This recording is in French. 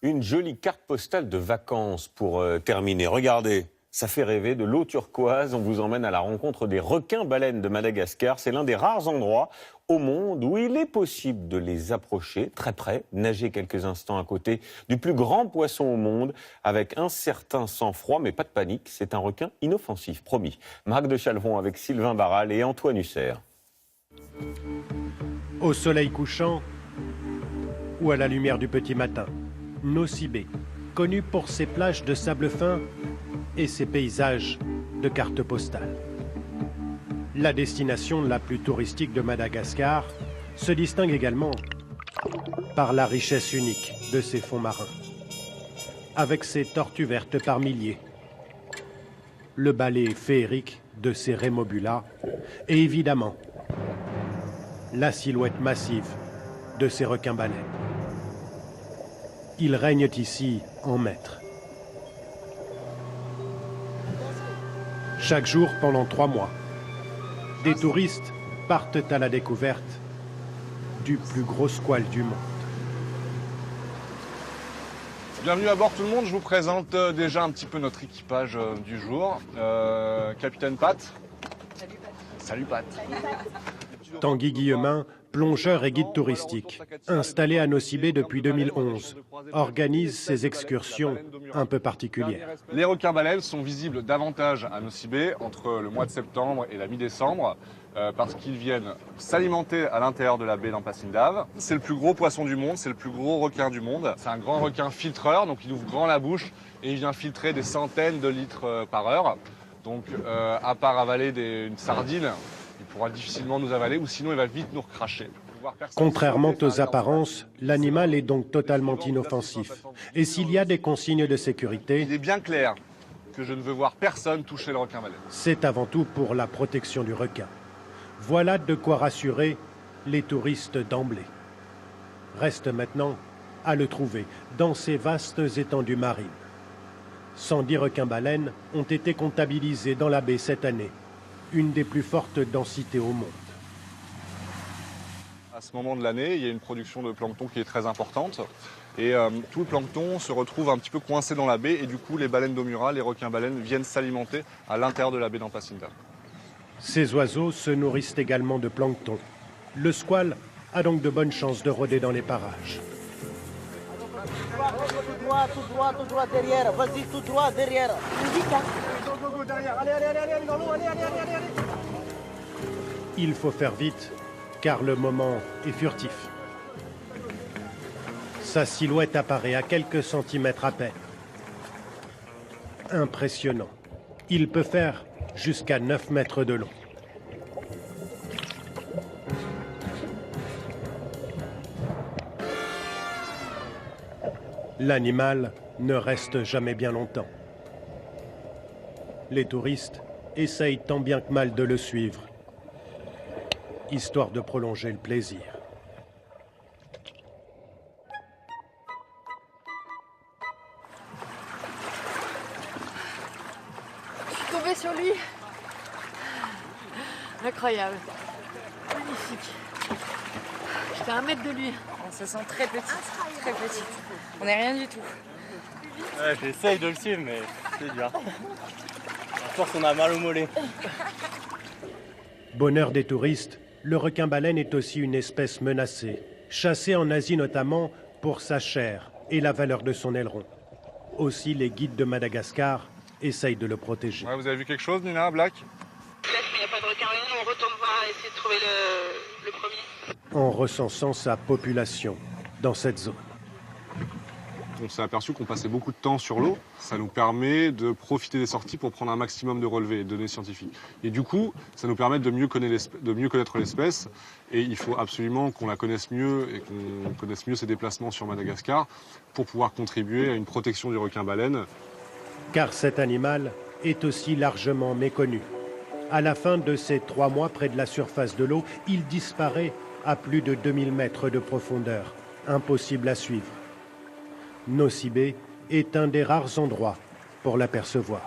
Une jolie carte postale de vacances pour terminer. Regardez, ça fait rêver, de l'eau turquoise. On vous emmène à la rencontre des requins-baleines de Madagascar. C'est l'un des rares endroits au monde où il est possible de les approcher très près, nager quelques instants à côté du plus grand poisson au monde avec un certain sang-froid, mais pas de panique. C'est un requin inoffensif, promis. Marc de Chalvon avec Sylvain Barral et Antoine Husser. Au soleil couchant ou à la lumière du petit matin, Nosy-Be, connu pour ses plages de sable fin et ses paysages de cartes postales. La destination la plus touristique de Madagascar se distingue également par la richesse unique de ses fonds marins. Avec ses tortues vertes par milliers, le balai féerique de ses rémobulas et évidemment la silhouette massive de ses requins-baleines. Ils règnent ici en maîtres. Chaque jour pendant 3 mois, des touristes partent à la découverte du plus gros squale du monde. Bienvenue à bord tout le monde, je vous présente déjà un petit peu notre équipage du jour. Capitaine Pat. Salut Pat. Tanguy Guillemin, plongeur et guide touristique, installé à Nosy-Be depuis 2011, organise ces excursions un peu particulières. Les requins-baleines sont visibles davantage à Nosy-Be entre le mois de septembre et la mi-décembre parce qu'ils viennent s'alimenter à l'intérieur de la baie d'Ampasindav. C'est le plus gros poisson du monde, c'est le plus gros requin du monde. C'est un grand requin filtreur, donc il ouvre grand la bouche et il vient filtrer des centaines de litres par heure. Donc à part avaler une sardine, il pourra difficilement nous avaler ou sinon il va vite nous recracher. Contrairement aux apparences, l'animal est donc totalement inoffensif. Et s'il y a des consignes de sécurité, il est bien clair que je ne veux voir personne toucher le requin-baleine. C'est avant tout pour la protection du requin. Voilà de quoi rassurer les touristes d'emblée. Reste maintenant à le trouver dans ces vastes étendues marines. 110 requins-baleines ont été comptabilisés dans la baie cette année, une des plus fortes densités au monde. À ce moment de l'année, il y a une production de plancton qui est très importante et tout le plancton se retrouve un petit peu coincé dans la baie et du coup les baleines d'Omura, les requins-baleines viennent s'alimenter à l'intérieur de la baie d'Ampasindav. Ces oiseaux se nourrissent également de plancton. Le squale a donc de bonnes chances de rôder dans les parages. Tout droit derrière, vas-y tout droit derrière. Il faut faire vite, car le moment est furtif. Sa silhouette apparaît à quelques centimètres à peine. Impressionnant. Il peut faire jusqu'à 9 mètres de long. L'animal ne reste jamais bien longtemps. Les touristes essayent tant bien que mal de le suivre, histoire de prolonger le plaisir. Je suis tombée sur lui. Incroyable. Magnifique. J'étais à 1 mètre de lui. On se sent très petite, très petite. On n'est rien du tout. Ouais, j'essaye de le suivre, mais c'est dur. À force, on a mal au mollet. Bonheur des touristes, le requin-baleine est aussi une espèce menacée, chassée en Asie notamment pour sa chair et la valeur de son aileron. Aussi, les guides de Madagascar essayent de le protéger. Ouais, vous avez vu quelque chose, Nina, Black? Peut-être qu'il n'y a pas de requin-baleine, on retourne voir et essayer de trouver le premier. En recensant sa population dans cette zone. On s'est aperçu qu'on passait beaucoup de temps sur l'eau. Ça nous permet de profiter des sorties pour prendre un maximum de relevés et de données scientifiques. Et du coup, ça nous permet de mieux connaître l'espèce. Et il faut absolument qu'on la connaisse mieux et qu'on connaisse mieux ses déplacements sur Madagascar pour pouvoir contribuer à une protection du requin-baleine. Car cet animal est aussi largement méconnu. À la fin de ces 3 mois près de la surface de l'eau, il disparaît à plus de 2000 mètres de profondeur. Impossible à suivre. Nosy-Be est un des rares endroits pour l'apercevoir.